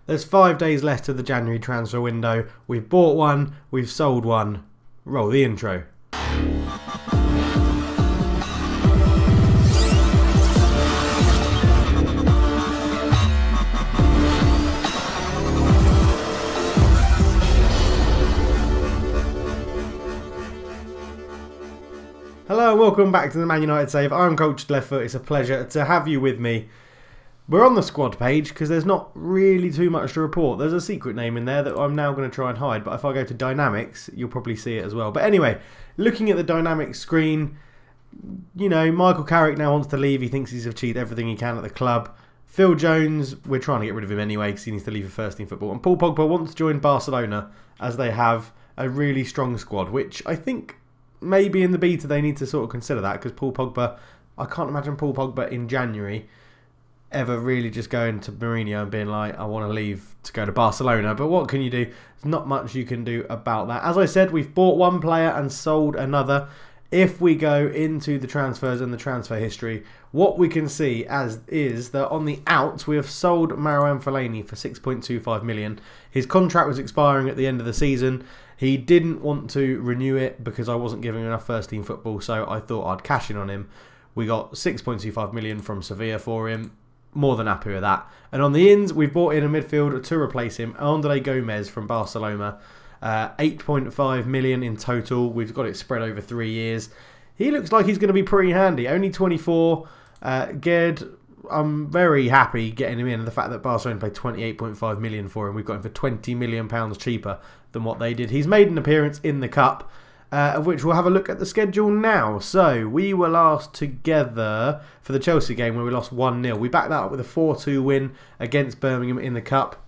There's 5 days left of the January transfer window. We've bought one, we've sold one. Roll the intro. Hello and welcome back to the Man United Save. I'm Coach Left Foot. It's a pleasure to have you with me. We're on the squad page because there's not really too much to report. There's a secret name in there that I'm now going to try and hide, but if I go to Dynamics, you'll probably see it as well. But anyway, looking at the Dynamics screen, you know, Michael Carrick now wants to leave. He thinks he's achieved everything he can at the club. Phil Jones, we're trying to get rid of him anyway because he needs to leave for first team football. And Paul Pogba wants to join Barcelona as they have a really strong squad, which I think maybe in the beta they need to sort of consider that, because Paul Pogba, I can't imagine Paul Pogba in January ever really just going to Mourinho and being like, I want to leave to go to Barcelona. But what can you do? There's not much you can do about that. As I said, we've bought one player and sold another. If we go into the transfers and the transfer history, what we can see is that on the outs, we have sold Marouane Fellaini for 6.25 million. His contract was expiring at the end of the season. He didn't want to renew it because I wasn't giving him enough first team football, so I thought I'd cash in on him. We got 6.25 million from Sevilla for him. More than happy with that. And on the ins, we've bought in a midfielder to replace him, Andre Gomez from Barcelona. 8.5 million in total. We've got it spread over 3 years. He looks like he's going to be pretty handy. Only 24. Gerd, I'm very happy getting him in. And the fact that Barcelona paid 28.5 million for him, we've got him for 20 million pounds cheaper than what they did. He's made an appearance in the Cup, of which we'll have a look at the schedule now. So, we were last together for the Chelsea game where we lost 1-0. We backed that up with a 4-2 win against Birmingham in the Cup.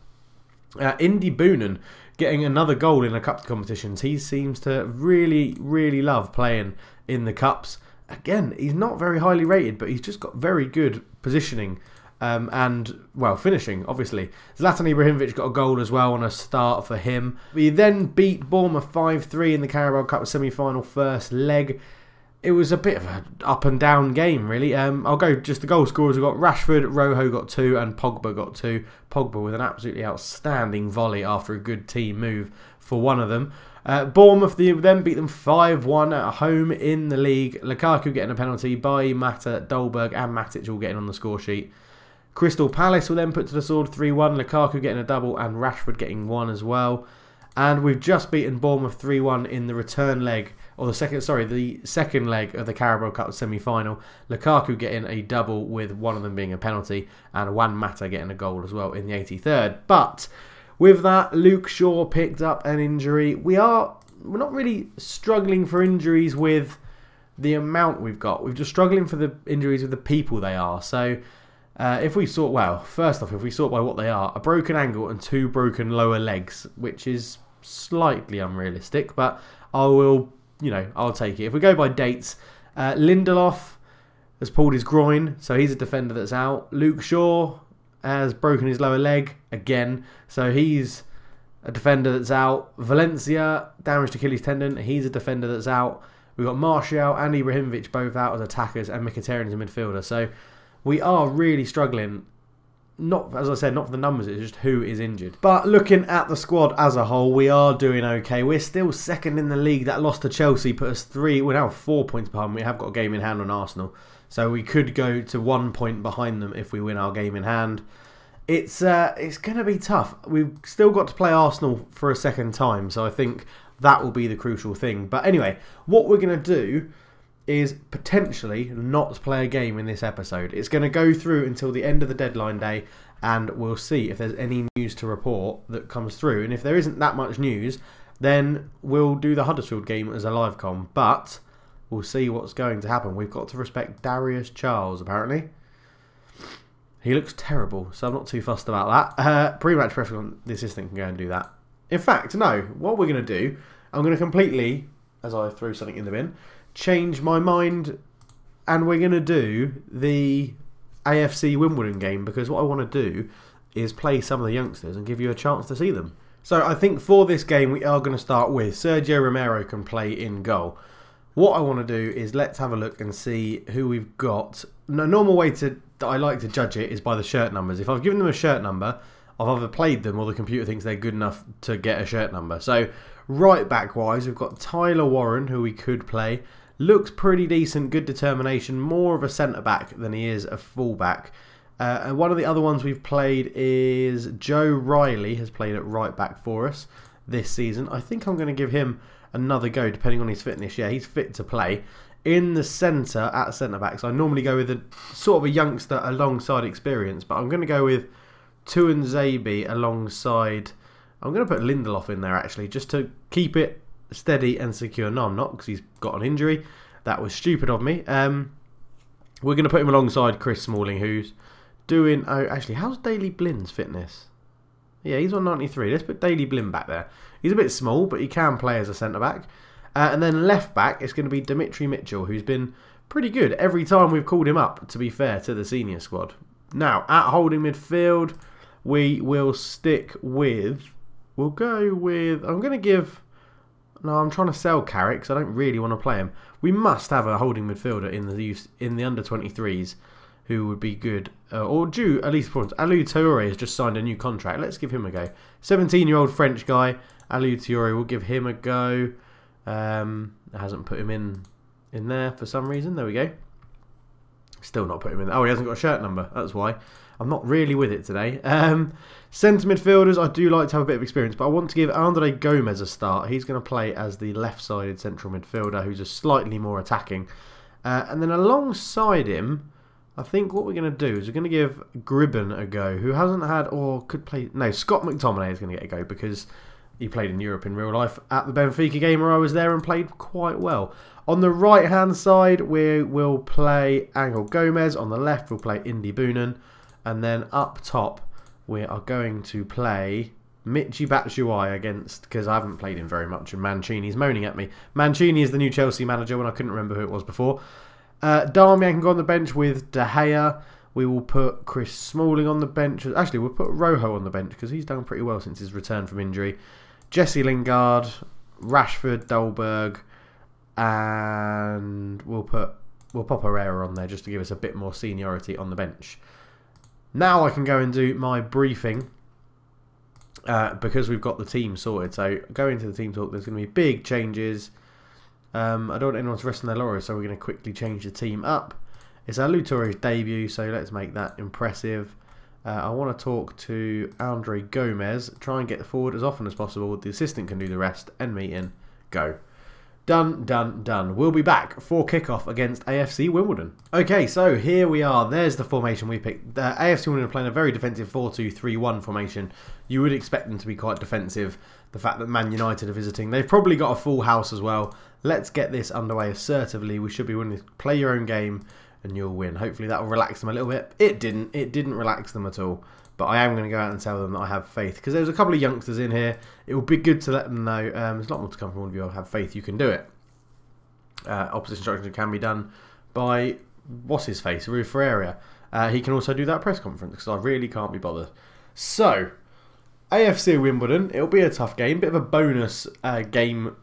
Indy Boonen getting another goal in the Cup competitions. He seems to really, really love playing in the Cups. Again, he's not very highly rated, but he's just got very good positioning and, well, finishing, obviously. Zlatan Ibrahimovic got a goal as well on a start for him. We then beat Bournemouth 5-3 in the Carabao Cup semi-final first leg. It was a bit of an up and down game, really. I'll go just the goal scorers. We've got Rashford, Rojo got 2 and Pogba got 2. Pogba with an absolutely outstanding volley after a good team move for one of them. Bournemouth then beat them 5-1 at home in the league. Lukaku getting a penalty by Mata, Dolberg and Matic all getting on the score sheet. Crystal Palace will then put to the sword 3-1. Lukaku getting a double and Rashford getting 1 as well. And we've just beaten Bournemouth 3-1 in the return leg, or the second leg of the Carabao Cup semi-final. Lukaku getting a double with one of them being a penalty, and Juan Mata getting a goal as well in the 83rd. But with that, Luke Shaw picked up an injury. We're not really struggling for injuries with the amount we've got. We're just struggling for the injuries with the people they are. So if we sort, well, first off, if we sort by what they are, a broken ankle and 2 broken lower legs, which is slightly unrealistic, but I'll take it. If we go by dates, Lindelof has pulled his groin, so he's a defender that's out. Luke Shaw has broken his lower leg again, so he's a defender that's out. Valencia damaged Achilles tendon, he's a defender that's out. We've got Martial and Ibrahimovic both out as attackers, and Mkhitaryan as a midfielder. So we are really struggling. Not, as I said, not for the numbers, it's just who is injured. But looking at the squad as a whole, we are doing okay. We're still second in the league. That loss to Chelsea put us we're now 4 points behind. We have got a game in hand on Arsenal, so we could go to 1 point behind them if we win our game in hand. It's going to be tough. We've still got to play Arsenal for a second time, so I think that will be the crucial thing. But anyway, what we're going to do is potentially not play a game in this episode. It's going to go through until the end of the deadline day, and we'll see if there's any news to report that comes through. And if there isn't that much news, then we'll do the Huddersfield game as a live com. But we'll see what's going to happen. We've got to respect Darius Charles, apparently. He looks terrible, so I'm not too fussed about that. Pre-match press, the assistant can go and do that. In fact, no, what we're going to do, I'm going to completely, as I throw something in the bin, change my mind, and we're going to do the AFC Wimbledon game, because what I want to do is play some of the youngsters and give you a chance to see them. So I think for this game we are going to start with Sergio Romero can play in goal. What I want to do is let's have a look and see who we've got. The normal way that I like to judge it is by the shirt numbers. If I've given them a shirt number, I've either played them or the computer thinks they're good enough to get a shirt number. So right back wise, we've got Tyler Warren, who we could play. Looks pretty decent, good determination, more of a centre back than he is a full back. And one of the other ones we've played is Joe Riley, has played at right back for us this season. I think I'm going to give him another go depending on his fitness. Yeah, he's fit to play. In the centre, at centre back, so I normally go with a sort of a youngster alongside experience, but I'm going to go with Tuanzebe alongside. I'm going to put Lindelof in there actually, just to keep it steady and secure. No, I'm not, because he's got an injury. That was stupid of me. We're going to put him alongside Chris Smalling, who's doing... Oh, actually, how's Daley Blin's fitness? Yeah, he's on 93. Let's put Daley Blin back there. He's a bit small, but he can play as a centre-back. And then left-back, it's going to be Dimitri Mitchell, who's been pretty good every time we've called him up, to be fair, to the senior squad. Now, at holding midfield, we will stick with... We'll go with... I'm going to give... No, I'm trying to sell Carrick, because I don't really want to play him. We must have a holding midfielder in the under-23s who would be good. Or due, at least points. Alou Traoré has just signed a new contract. Let's give him a go. 17-year-old French guy. Alou Traoré, we'll give him a go. It hasn't put him in there for some reason. There we go. Still not put him in. Oh, he hasn't got a shirt number. That's why. I'm not really with it today. Centre midfielders, I do like to have a bit of experience, but I want to give Andre Gomez a start. He's going to play as the left-sided central midfielder, who's a slightly more attacking. And then alongside him, I think what we're going to do is we're going to give Gribben a go, who hasn't had or could play... No, Scott McTominay is going to get a go because he played in Europe in real life at the Benfica game where I was there and played quite well. On the right-hand side, we will play Angel Gomez. On the left, we'll play Indy Boonen. And then up top, we are going to play Michy Batshuayi against, because I haven't played him very much, and Mancini's moaning at me. Mancini is the new Chelsea manager when I couldn't remember who it was before. Darmian can go on the bench with De Gea. We will put Chris Smalling on the bench. Actually, we'll put Rojo on the bench because he's done pretty well since his return from injury. Jesse Lingard, Rashford, Dolberg, and we'll pop Herrera on there just to give us a bit more seniority on the bench. Now I can go and do my briefing because we've got the team sorted. So going to the team talk, there's going to be big changes. I don't want anyone to rest on their laurels, so we're going to quickly change the team up. It's Alou Trauré's debut, so let's make that impressive. I want to talk to Andre Gomez. Try and get forward as often as possible. The assistant can do the rest. End meeting. Go. Done, done, done. We'll be back for kickoff against AFC Wimbledon. Okay, so here we are. There's the formation we picked. AFC Wimbledon are playing a very defensive 4-2-3-1 formation. You would expect them to be quite defensive. The fact that Man United are visiting. They've probably got a full house as well. Let's get this underway assertively. We should be winning. Play your own game and you'll win. Hopefully that will relax them a little bit. It didn't. It didn't relax them at all. But I am going to go out and tell them that I have faith. Because there's a couple of youngsters in here. It would be good to let them know. There's a lot more to come from all of you. I have faith you can do it. Opposite instruction can be done by, what's his face, Rui Ferreira. He can also do that press conference because I really can't be bothered. So, AFC Wimbledon. It'll be a tough game. Bit of a bonus game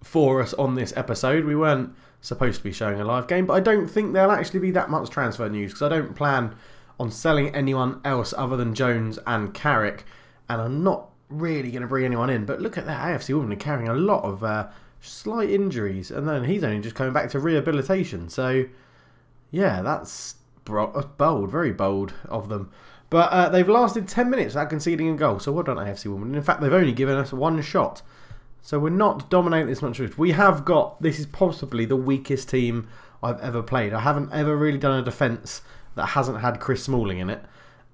for us on this episode. We weren't supposed to be showing a live game. But I don't think there'll actually be that much transfer news because I don't plan on selling anyone else other than Jones and Carrick, and I'm not really going to bring anyone in. But look at that, AFC Wimbledon carrying a lot of slight injuries, and then he's only just coming back to rehabilitation. So, yeah, that's bold, very bold of them. But they've lasted 10 minutes without conceding a goal, so well done AFC Wimbledon. In fact, they've only given us one shot. So we're not dominating this much. We have got, this is possibly the weakest team I've ever played. I haven't ever really done a defence that hasn't had Chris Smalling in it.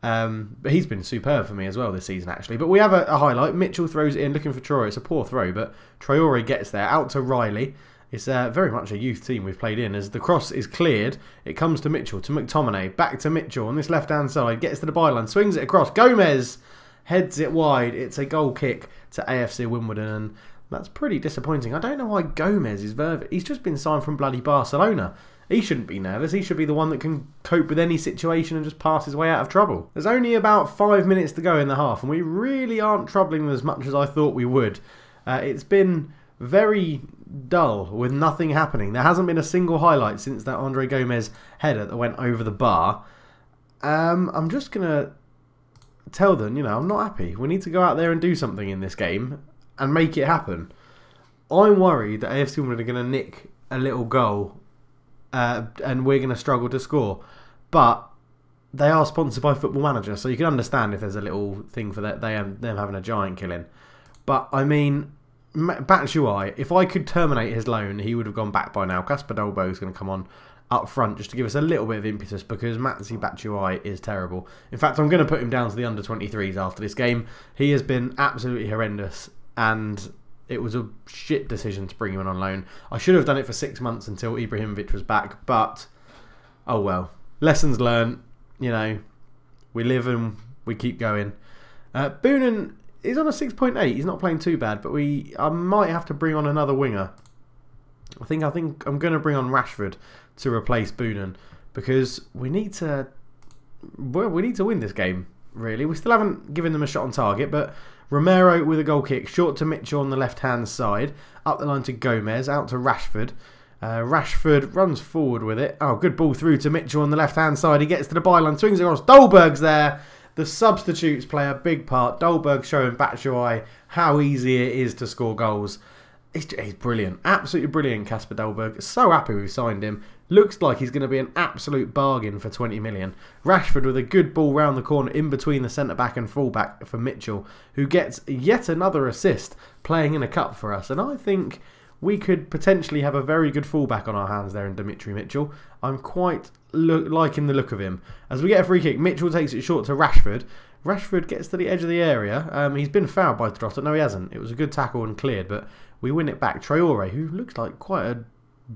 But he's been superb for me as well this season, actually. But we have a highlight. Mitchell throws it in, looking for Traoré. It's a poor throw, but Traoré gets there. Out to Riley. It's very much a youth team we've played in. As the cross is cleared, it comes to Mitchell, to McTominay. Back to Mitchell on this left-hand side. Gets to the byline, swings it across. Gomez heads it wide. It's a goal kick to AFC Wimbledon, and that's pretty disappointing. I don't know why Gomez is nervous. He's just been signed from bloody Barcelona. He shouldn't be nervous. He should be the one that can cope with any situation and just pass his way out of trouble. There's only about 5 minutes to go in the half, and we really aren't troubling them as much as I thought we would. It's been very dull with nothing happening. There hasn't been a single highlight since that Andre Gomez header that went over the bar. I'm just going to tell them, you know, I'm not happy. We need to go out there and do something in this game and make it happen. I'm worried that AFC Wimbledon are going to nick a little goal and we're going to struggle to score. But they are sponsored by Football Manager, so you can understand if there's a little thing for them having a giant killing. But, I mean, Batshuayi, if I could terminate his loan, he would have gone back by now. Kasper Dolberg is going to come on up front just to give us a little bit of impetus because Matzi Batshuayi is terrible. In fact, I'm going to put him down to the under-23s after this game. He has been absolutely horrendous and it was a shit decision to bring him on loan. I should have done it for 6 months until Ibrahimovic was back, but oh well. Lessons learned, you know, we live and we keep going. Boonan is on a 6.8. He's not playing too bad, but I might have to bring on another winger. I think I'm going to bring on Rashford to replace Boonan because we need to win this game, really. We still haven't given them a shot on target, but Romero with a goal kick, short to Mitchell on the left-hand side, up the line to Gomez, out to Rashford. Rashford runs forward with it. Oh, good ball through to Mitchell on the left-hand side. He gets to the byline, swings across. Dolberg's there. The substitutes play a big part. Dolberg showing Batshuayi how easy it is to score goals. He's brilliant. Absolutely brilliant, Kasper Dolberg. So happy we've signed him. Looks like he's going to be an absolute bargain for 20 million. Rashford with a good ball round the corner in between the centre-back and full-back for Mitchell, who gets yet another assist playing in a cup for us. And I think we could potentially have a very good full-back on our hands there in Dimitri Mitchell. I'm quite liking the look of him. As we get a free kick, Mitchell takes it short to Rashford. Rashford gets to the edge of the area. He's been fouled by Trotter. No, he hasn't. It was a good tackle and cleared, but we win it back. Traore, who looks like quite a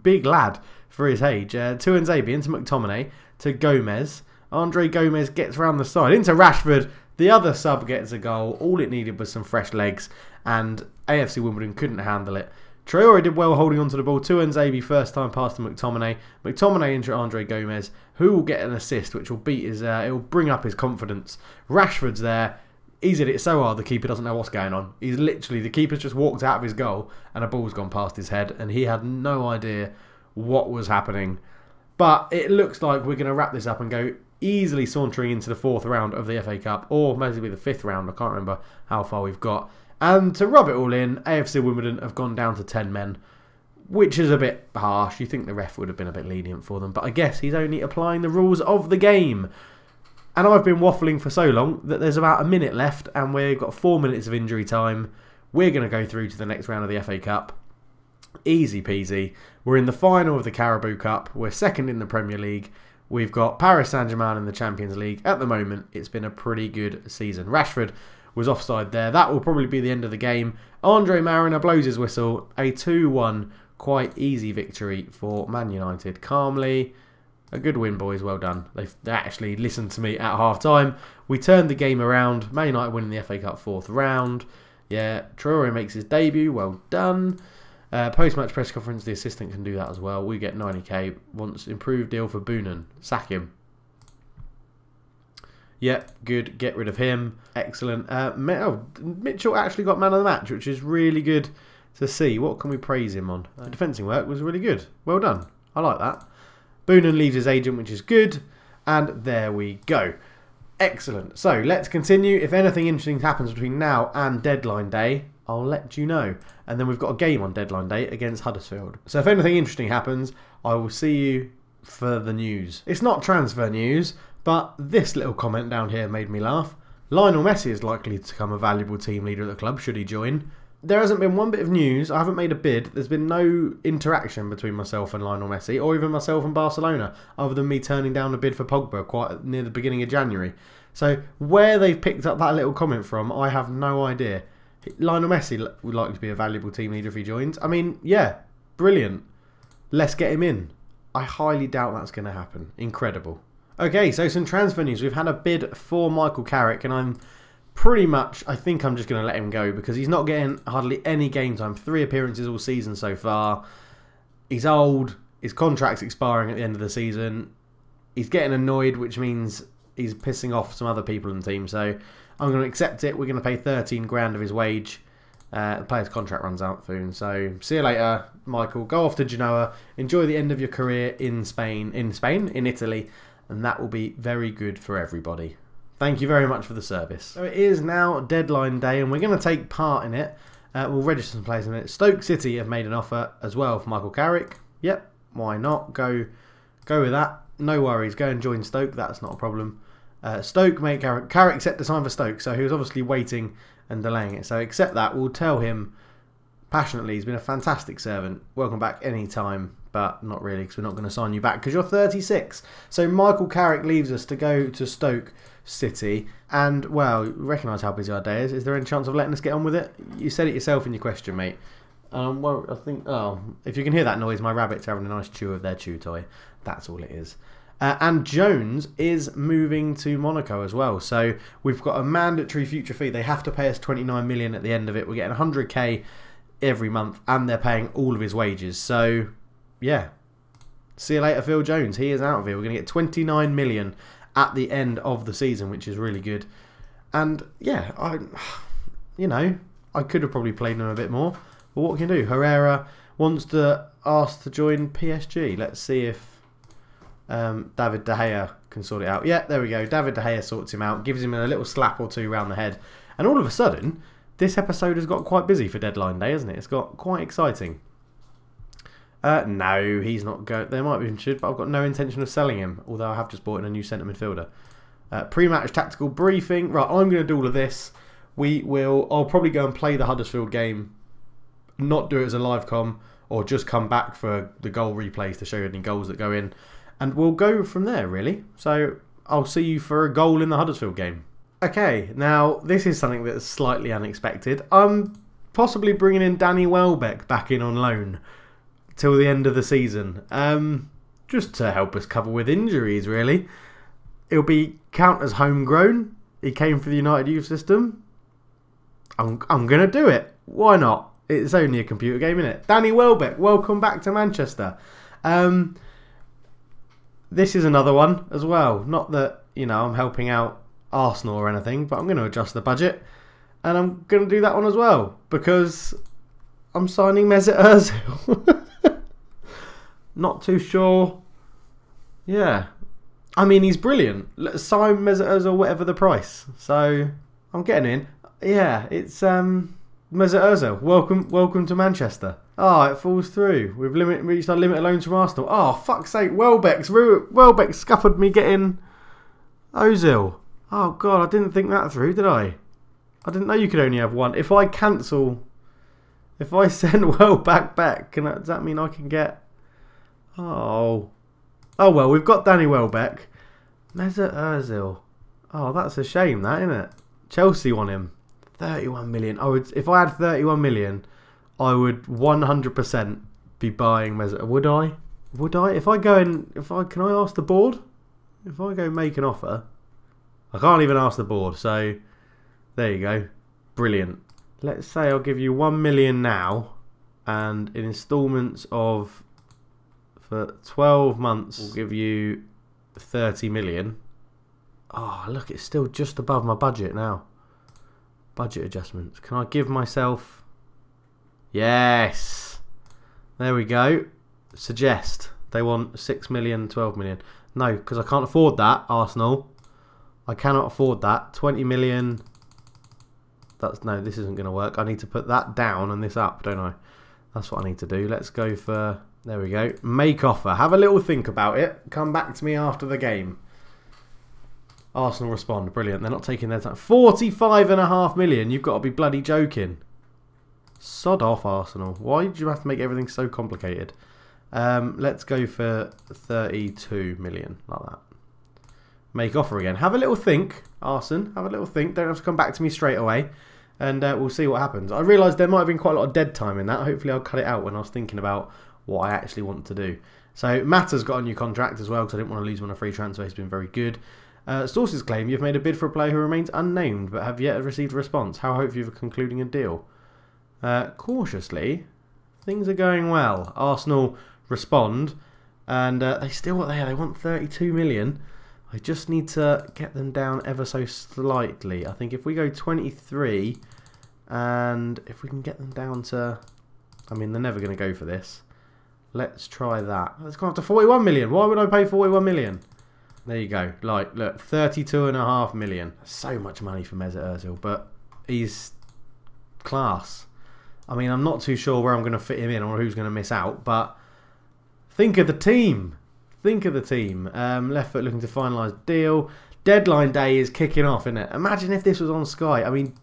big lad for his age. To Nzabi, into McTominay, to Gomez. Andre Gomez gets round the side, into Rashford. The other sub gets a goal. All it needed was some fresh legs, and AFC Wimbledon couldn't handle it. Traore did well holding onto the ball. To Nzabi, first time pass to McTominay. McTominay into Andre Gomez, who will get an assist, which will beat his. It will bring up his confidence. Rashford's there. He's hit it so hard the keeper doesn't know what's going on. He's literally, the keeper's just walked out of his goal and a ball's gone past his head and he had no idea what was happening. But it looks like we're going to wrap this up and go easily sauntering into the 4th round of the FA Cup, or maybe the 5th round. I can't remember how far we've got. And to rub it all in, AFC Wimbledon have gone down to 10 men, which is a bit harsh. You think the ref would have been a bit lenient for them, but I guess he's only applying the rules of the game. And I've been waffling for so long that there's about a minute left and we've got 4 minutes of injury time. We're going to go through to the next round of the FA Cup. Easy peasy. We're in the final of the Carabao Cup. We're second in the Premier League. We've got Paris Saint-Germain in the Champions League. At the moment, it's been a pretty good season. Rashford was offside there. That will probably be the end of the game. Andre Mariner blows his whistle. A 2-1 quite easy victory for Man United. Calmly. A good win, boys. Well done. They actually listened to me at half-time. We turned the game around. Man United winning the FA Cup 4th round. Yeah, Traore makes his debut. Well done. Post-match press conference, the assistant can do that as well. We get 90k. Wants improved deal for Boonan. Sack him. Yep, good. Get rid of him. Excellent. Mitchell actually got man of the match, which is really good to see. What can we praise him on? The defending work was really good. Well done. I like that. Boonan leaves his agent, which is good. And there we go. Excellent. So, let's continue. If anything interesting happens between now and deadline day, I'll let you know. And then we've got a game on deadline day against Huddersfield. So, if anything interesting happens, I will see you for the news. It's not transfer news, but this little comment down here made me laugh. Lionel Messi is likely to become a valuable team leader at the club, should he join. There hasn't been one bit of news. I haven't made a bid. There's been no interaction between myself and Lionel Messi, or even myself and Barcelona, other than me turning down a bid for Pogba quite near the beginning of January. So where they've picked up that little comment from, I have no idea. Lionel Messi would like to be a valuable team leader if he joins. I mean, yeah, brilliant. Let's get him in. I highly doubt that's going to happen. Incredible. Okay, so some transfer news. We've had a bid for Michael Carrick, and I'm pretty much, I think I'm just going to let him go because he's not getting hardly any game time. 3 appearances all season so far. He's old. His contract's expiring at the end of the season. He's getting annoyed, which means he's pissing off some other people in the team. So I'm going to accept it. We're going to pay 13 grand of his wage. The player's contract runs out soon. So see you later, Michael. Go off to Genoa. Enjoy the end of your career in Spain, in Italy. And that will be very good for everybody. Thank you very much for the service. So it is now deadline day and we're going to take part in it. We'll register some players in a minute. Stoke City have made an offer as well for Michael Carrick. Yep, why not? Go with that. No worries. Go and join Stoke. That's not a problem. Stoke made Carrick accept the sign for Stoke. So he was obviously waiting and delaying it. So accept that. We'll tell him passionately he's been a fantastic servant. Welcome back any time. But not really, because we're not going to sign you back because you're 36. So Michael Carrick leaves us to go to Stoke City. And, well, you recognise how busy our day is. Is there any chance of letting us get on with it? You said it yourself in your question, mate. Well, I think, if you can hear that noise, my rabbits are having a nice chew of their chew toy. That's all it is. And Jones is moving to Monaco as well. So we've got a mandatory future fee. They have to pay us 29 million at the end of it. We're getting 100k every month, and they're paying all of his wages. So yeah, see you later, Phil Jones. He is out of here. We're going to get 29 million at the end of the season, which is really good. And yeah, I could have probably played him a bit more, but what can you do? Herrera wants to ask to join PSG. Let's see if David De Gea can sort it out. Yeah, there we go. David De Gea sorts him out, gives him a little slap or two round the head, and all of a sudden, this episode has got quite busy for deadline day, hasn't it? It's got quite exciting. No, he's not going. There might be interested, but I've got no intention of selling him. Although I have just bought in a new centre midfielder. Pre-match tactical briefing. Right, I'm going to do all of this. I'll probably go and play the Huddersfield game. Not do it as a live com, or just come back for the goal replays to show you any goals that go in, and we'll go from there. Really. So I'll see you for a goal in the Huddersfield game. Okay, now this is something that's slightly unexpected. I'm possibly bringing in Danny Welbeck back in on loan till the end of the season, just to help us cover with injuries. Really, it'll be count as homegrown. He came for the United youth system. I'm gonna do it. Why not? It's only a computer game, isn't it? Danny Welbeck, welcome back to Manchester. This is another one as well. Not that I'm helping out Arsenal or anything, but I'm going to adjust the budget, and I'm going to do that one as well because I'm signing Mesut Ozil. Not too sure. Yeah. I mean, he's brilliant. Let's sign Mesut Ozil whatever the price. So, I'm getting in. Yeah, it's Mesut Ozil. Welcome to Manchester. Oh, it falls through. We've reached our limit of loans from Arsenal. Oh, fuck's sake. Welbeck scuppered me getting Ozil. Oh, God, I didn't think that through, did I? I didn't know you could only have one. If I cancel... If I send Welbeck back, does that mean I can get... Oh, well, we've got Danny Welbeck. Mesut Ozil. Oh, that's a shame, that, isn't it? Chelsea want him. 31 million. If I had 31 million, I would 100% be buying Mesut. Would I? Can I ask the board? If I go make an offer, I can't even ask the board. So there you go. Brilliant. Let's say I'll give you 1 million now, and in instalments of, for 12 months, we'll give you 30 million. Oh, look, it's still just above my budget now. Budget adjustments. Can I give myself... Yes. There we go. Suggest. They want 6 million, 12 million. No, because I can't afford that, Arsenal. I cannot afford that. 20 million... No, this isn't going to work. I need to put that down and this up, don't I? That's what I need to do. Let's go for... There we go. Make offer. Have a little think about it. Come back to me after the game. Arsenal respond. Brilliant. They're not taking their time. 45.5 million. You've got to be bloody joking. Sod off, Arsenal. Why did you have to make everything so complicated? Let's go for 32 million. Like that. Make offer again. Have a little think, Arsenal. Have a little think. Don't have to come back to me straight away. And we'll see what happens. I realised there might have been quite a lot of dead time in that. Hopefully I'll cut it out when I was thinking about what I actually want to do. So Mata's got a new contract as well because I didn't want to lose him on a free transfer. He's been very good. Sources claim you've made a bid for a player who remains unnamed but have yet received a response. How hope you of concluding a deal? Cautiously, things are going well. Arsenal respond and they still they want 32 million. I just need to get them down ever so slightly. I think if we go 23 and if we can get them down to... I mean, they're never going to go for this. Let's try that. Let's go up to 41 million. Why would I pay 41 million? There you go. Like, look, 32.5 million. So much money for Mesut Ozil, but he's class. I mean, I'm not too sure where I'm going to fit him in or who's going to miss out, but think of the team. Think of the team. Left foot looking to finalise deal. Deadline day is kicking off, isn't it? Imagine if this was on Sky. I mean,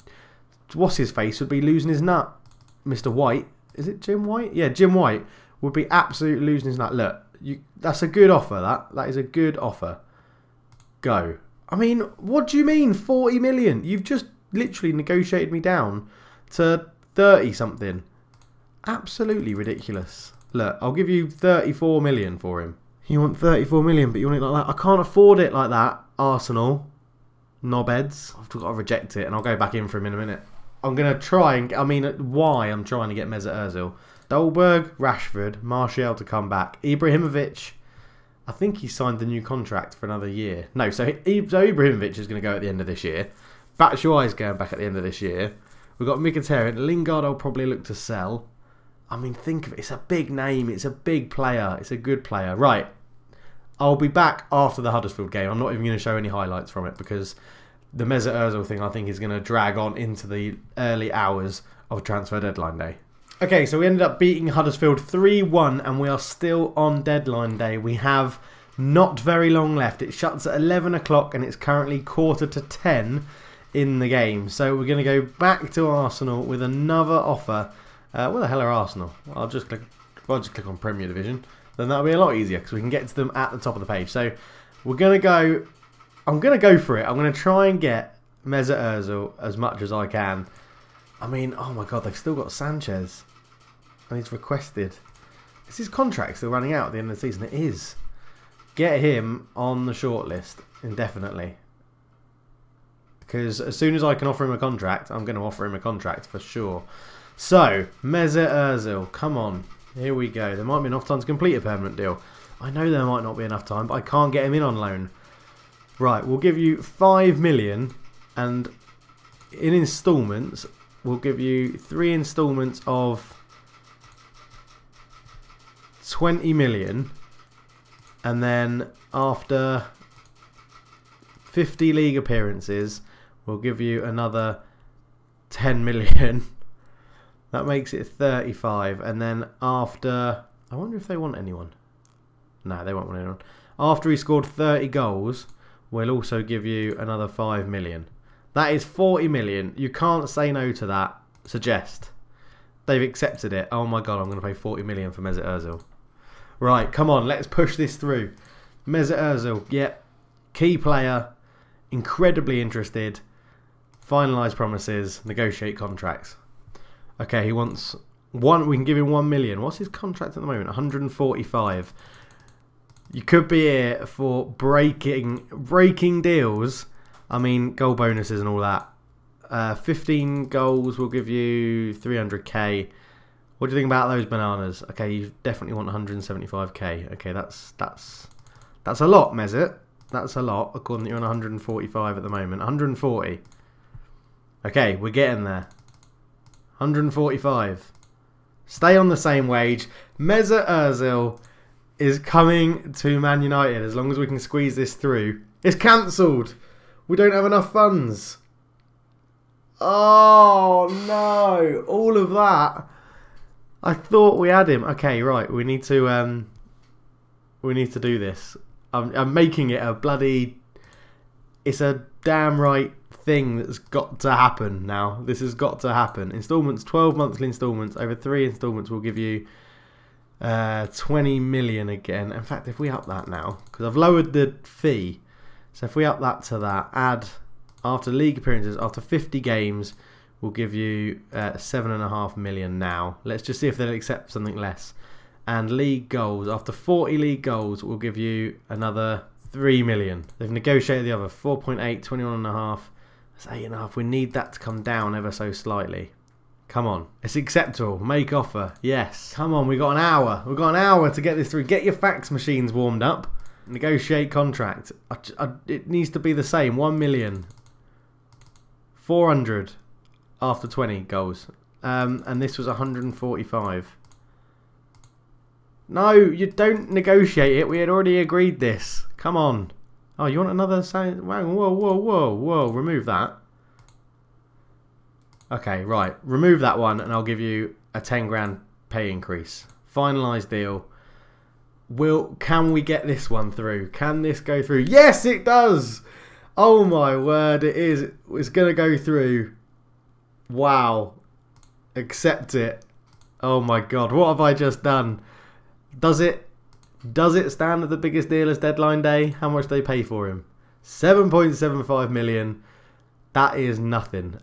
what's his face would be losing his nut. Mr. White. Is it Jim White? Yeah, Jim White would be absolutely losing his nut. Look, that's a good offer, that is a good offer. Go. I mean, what do you mean 40 million? You've just literally negotiated me down to 30 something. Absolutely ridiculous. Look, I'll give you 34 million for him. You want 34 million, but you want it like that? I can't afford it like that, Arsenal. Knobheads. I've got to reject it, and I'll go back in for him in a minute. I'm going to try and... I mean, why I'm trying to get Mesut Ozil. Dolberg, Rashford, Martial to come back. Ibrahimovic... I think he signed the new contract for another year. No, so Ibrahimovic is going to go at the end of this year. Batshuayi is going back at the end of this year. We've got Mkhitaryan. Lingard I'll probably look to sell. I mean, think of it. It's a big name. It's a big player. It's a good player. Right. I'll be back after the Huddersfield game. I'm not even going to show any highlights from it because the Mesut Ozil thing I think is going to drag on into the early hours of transfer deadline day. Okay, so we ended up beating Huddersfield 3-1 and we are still on deadline day. We have not very long left. It shuts at 11 o'clock and it's currently 9:45 in the game. So we're going to go back to Arsenal with another offer. Where the hell are Arsenal? I'll just click on Premier Division. Then that'll be a lot easier because we can get to them at the top of the page. So we're going to go... I'm going to go for it. I'm going to try and get Mesut Ozil as much as I can. I mean, oh my God, they've still got Sanchez. And he's requested. Is his contract still running out at the end of the season? It is. Get him on the shortlist indefinitely. Because as soon as I can offer him a contract, I'm going to offer him a contract for sure. So, Mesut Ozil, come on. Here we go. There might be enough time to complete a permanent deal. I know there might not be enough time, but I can't get him in on loan. Right, we'll give you 5 million and in instalments, we'll give you 3 instalments of 20 million, and then after 50 league appearances we'll give you another 10 million. That makes it 35, and then after... I wonder if they want anyone. No, they won't want anyone. After he scored 30 goals we'll also give you another 5 million. That is 40 million. You can't say no to that. Suggest. They've accepted it. Oh my God, I'm going to pay 40 million for Mesut Ozil. Right, come on, let's push this through. Mesut Ozil, yep. Key player. Incredibly interested. Finalise promises. Negotiate contracts. Okay, he wants one. We can give him 1 million. What's his contract at the moment? 145. You could be here for breaking deals. I mean, goal bonuses and all that. 15 goals will give you 300k. What do you think about those bananas? Okay, you definitely want 175k. Okay, that's a lot, Mesut. That's a lot. According to you're on 145 at the moment. 140. Okay, we're getting there. 145. Stay on the same wage. Mesut Ozil is coming to Man United as long as we can squeeze this through. It's cancelled. We don't have enough funds. Oh no! All of that. I thought we had him. Okay, right. We need to do this. I'm making it a bloody... It's a damn right thing that's got to happen now. This has got to happen. Instalments, 12 monthly instalments. Over 3 instalments will give you 20 million again. In fact, if we up that now, because I've lowered the fee. So if we up that to that, add after league appearances, after 50 games, we'll give you 7.5 million now. Let's just see if they'll accept something less. And league goals, after 40 league goals, we'll give you another 3 million. They've negotiated the other 4.8, 21.5. That's 8.5. We need that to come down ever so slightly. Come on. It's acceptable. Make offer. Yes. Come on, we've got an hour. We've got an hour to get this through. Get your fax machines warmed up. Negotiate contract. It needs to be the same. 1 million. 400 after 20 goals. And this was 145. No, you don't negotiate it. We had already agreed this. Come on. Oh, you want another sign? Whoa. Remove that. Okay, right. Remove that one and I'll give you a 10 grand pay increase. Finalised deal. Can we get this one through? Can this go through? Yes, it does! Oh my word, it is. It's going to go through. Wow. Accept it. Oh my god, what have I just done? Does it stand at the biggest deal as deadline day? How much do they pay for him? 7.75 million. That is nothing.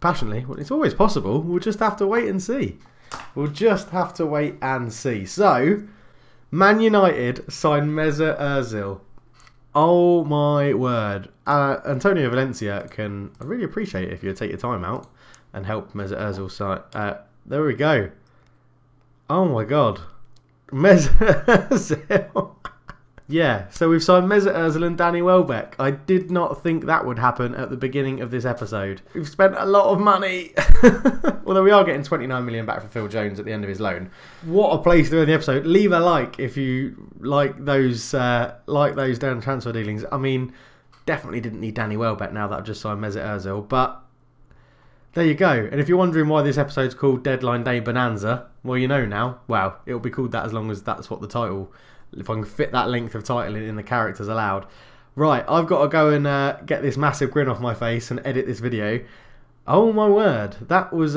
Passionately, well, it's always possible. We'll just have to wait and see. We'll just have to wait and see. So, Man United sign Mesut Ozil. Oh my word. Antonio Valencia can... I really appreciate it if you take your time out and help Mesut Ozil sign. There we go. Oh my god. Mesut Ozil. Yeah, so we've signed Mesut Ozil and Danny Welbeck. I did not think that would happen at the beginning of this episode. We've spent a lot of money. Although we are getting 29 million back from Phil Jones at the end of his loan. What a place to end the episode. Leave a like if you like those down transfer dealings. I mean, definitely didn't need Danny Welbeck now that I've just signed Mesut Ozil, but there you go. And if you're wondering why this episode's called Deadline Day Bonanza, well, you know now. Wow, it'll be called that as long as that's what the title... If I can fit that length of title in the characters allowed. Right, I've got to go and get this massive grin off my face and edit this video. Oh my word, that was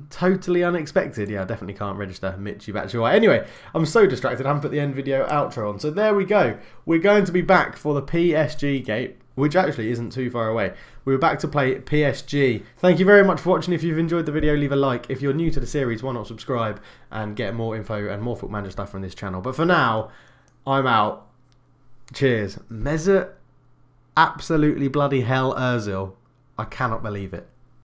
totally unexpected. Yeah, I definitely can't register Mitchy Batshuayi. Anyway, I'm so distracted I haven't put the end video outro on. So there we go. We're going to be back for the PSG game, which actually isn't too far away. We're back to play PSG. Thank you very much for watching. If you've enjoyed the video, leave a like. If you're new to the series, why not subscribe and get more info and more Football Manager stuff from this channel. But for now, I'm out. Cheers. Mesut absolutely bloody hell Ozil. I cannot believe it.